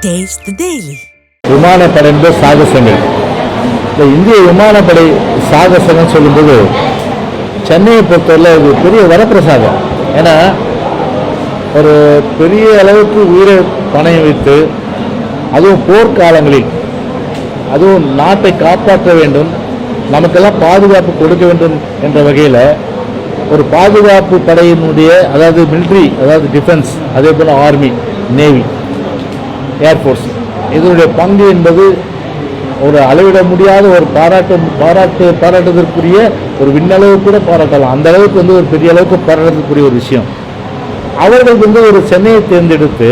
Taste the Daily. விமானப்படை என்பது சாகசங்கள். இந்த இந்திய விமானப்படை சாகசங்கள் சொல்லும்போது சென்னையை பொறுத்தவரை இது பெரிய வரப்பிரசாதம். ஏன்னா ஒரு பெரிய அளவுக்கு உயிரை பணயம் வைத்து, அதுவும் போர்க்காலங்களில், அதுவும் நாட்டை காப்பாற்ற வேண்டும், நமக்கெல்லாம் பாதுகாப்பு கொடுக்க வேண்டும் என்ற வகையில் ஒரு பாதுகாப்பு படையினுடைய, அதாவது மிலிட்ரி, அதாவது டிஃபென்ஸ், அதே போல் ஆர்மி, நேவி, ஏர்ஃபோர்ஸ், இதனுடைய பங்கு என்பது ஒரு அளவிட முடியாத ஒரு பாராட்டுவதற்குரிய ஒரு விண்ணளவு கூட பாராட்டலாம். அந்த அளவுக்கு ஒரு பெரிய அளவுக்கு பாராட்டுறதுக்குரிய ஒரு விஷயம். அவர்கள் ஒரு சென்னையை தேர்ந்தெடுத்து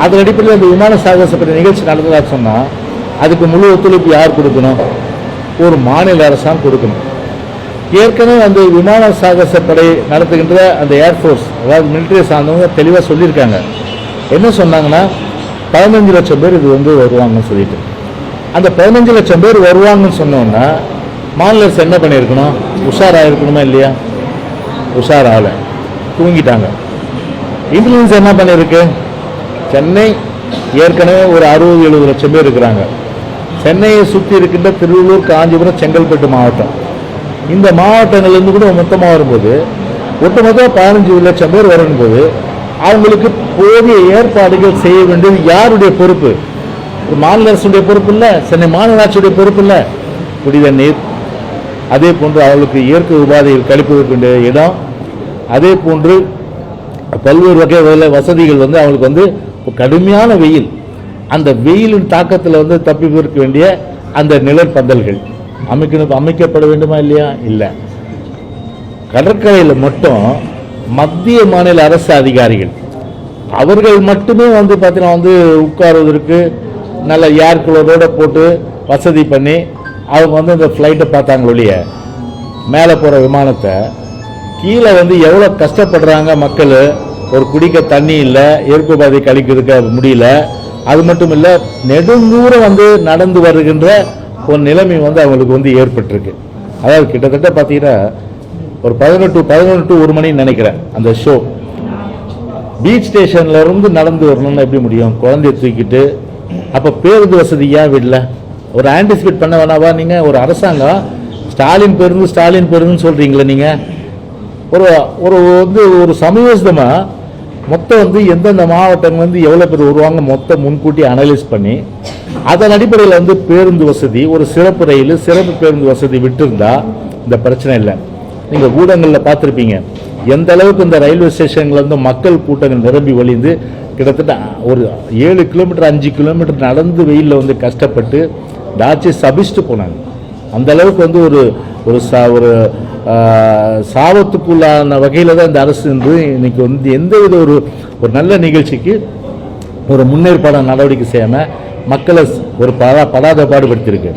அதன் அடிப்படையில் அந்த விமான சாகசப்பட்ட நிகழ்ச்சி நடந்ததாக சொன்னால் அதுக்கு முழு ஒத்துழைப்பு யார் கொடுக்கணும்? ஒரு மாநில அரசாங்கம் கொடுக்கணும். ஏற்கனவே அந்த விமான சாகசப்படை நடத்துகின்ற அந்த ஏர்ஃபோர்ஸ், அதாவது மிலிட்ரியை சார்ந்தவங்க தெளிவாக சொல்லியிருக்காங்க. என்ன சொன்னாங்கன்னா 15 லட்சம் பேர் இது வருவாங்கன்னு சொல்லிட்டு, அந்த 15 லட்சம் பேர் வருவாங்கன்னு சொன்னோன்னா மாநில அரசு என்ன பண்ணியிருக்கணும்? உஷாராக இருக்கணுமா இல்லையா? உஷாராகல, தூங்கிட்டாங்க. இன்டெலிஜென்ஸ் என்ன பண்ணியிருக்கு? சென்னை ஏற்கனவே ஒரு 60-70 லட்சம் பேர் இருக்கிறாங்க. சென்னையை சுற்றி இருக்கின்ற திருவள்ளூர், காஞ்சிபுரம், செங்கல்பட்டு மாவட்டம், இந்த மாவட்டங்கள்லேருந்து கூட மொத்தமாக வரும்போது ஒட்டுமொத்தமாக 15 லட்சம் பேர் வரும்போது அவங்களுக்கு போதிய ஏற்பாடுகள் செய்ய வேண்டியது யாருடைய பொறுப்பு? மாநில அரசுடைய பொறுப்பு இல்லை, சென்னை மாநகராட்சியுடைய பொறுப்பு இல்லை. குடித நீர், அதே போன்று அவர்களுக்கு இயற்கை உபாதைகள் கழிப்பதற்கு வேண்டிய இடம், அதே போன்று பல்வேறு வகை வசதிகள் அவங்களுக்கு கடுமையான வெயில், அந்த வெயிலின் தாக்கத்தில் தப்பிப்பதற்கு வேண்டிய அந்த நிழற்பந்தல்கள் அமைக்கப்பட வேண்டுமா இல்லையா? இல்லை. கடற்கரையில் மட்டும் மத்திய மாநில அரசு அதிகாரிகள் அவர்கள் மட்டுமே பார்த்தீங்கன்னா உட்காருவதற்கு நல்ல ஏர் கூலரோட போட்டு வசதி பண்ணி அவங்க இந்த ஃப்ளைட்டை பார்த்தாங்க ஒழிய, மேலே போகிற விமானத்தை கீழே எவ்வளோ கஷ்டப்படுறாங்க மக்கள். ஒரு குடிக்க தண்ணி இல்லை, இயற்கை உபாதை கழிக்கிறதுக்கு முடியல. அது மட்டும் இல்லை, நெடுந்தூரம் நடந்து வருகின்ற ஒரு நிலைமை அவங்களுக்கு ஏற்பட்டிருக்கு. அதாவது கிட்டத்தட்ட பார்த்தீங்கன்னா ஒரு 11 to 1 மணின்னு நினைக்கிறேன் அந்த ஷோ. பீச் ஸ்டேஷன்ல இருந்து நடந்து வரணும்னு எப்படி முடியும்? குழந்தைய தூக்கிட்டு. அப்போ பேருந்து வசதி ஏன் விடல? ஒரு ஆன்டிசிபேட் பண்ண வேணாவா? நீங்கள் ஒரு அரசாங்கம் ஸ்டாலின் பேருந்துன்னு சொல்கிறீங்களே, நீங்கள் ஒரு ஒரு ஒரு சமயோசிதமாக மொத்தம் எந்தெந்த மாவட்டங்கள் எவ்வளோ பேர் வருவாங்க மொத்தம் முன்கூட்டி அனலைஸ் பண்ணி அதன் அடிப்படையில் பேருந்து வசதி, ஒரு சிறப்பு ரயில், சிறப்பு பேருந்து வசதி விட்டுருந்தா இந்த பிரச்சனை இல்லை. நீங்கள் ஊடகங்களில் பார்த்துருப்பீங்க எந்த அளவுக்கு இந்த ரயில்வே ஸ்டேஷன்கள் மக்கள் கூட்டங்கள் நிரம்பி வழிந்து கிட்டத்தட்ட ஒரு 7 கிலோமீட்டர் 5 கிலோமீட்டர் நடந்து வெயிலில் கஷ்டப்பட்டு டாச்சி சபிச்சுட்டு போனாங்க. அந்த அளவுக்கு ஒரு ஒரு சாபத்துக்குள்ளான வகையில் தான் இந்த அரசு இன்னைக்கு எந்தவித ஒரு நல்ல நிகழ்ச்சிக்கு ஒரு முன்னேற்பாடான நடவடிக்கை செய்யாமல் மக்களை ஒரு படாத பாடுபடுத்தியிருக்கு.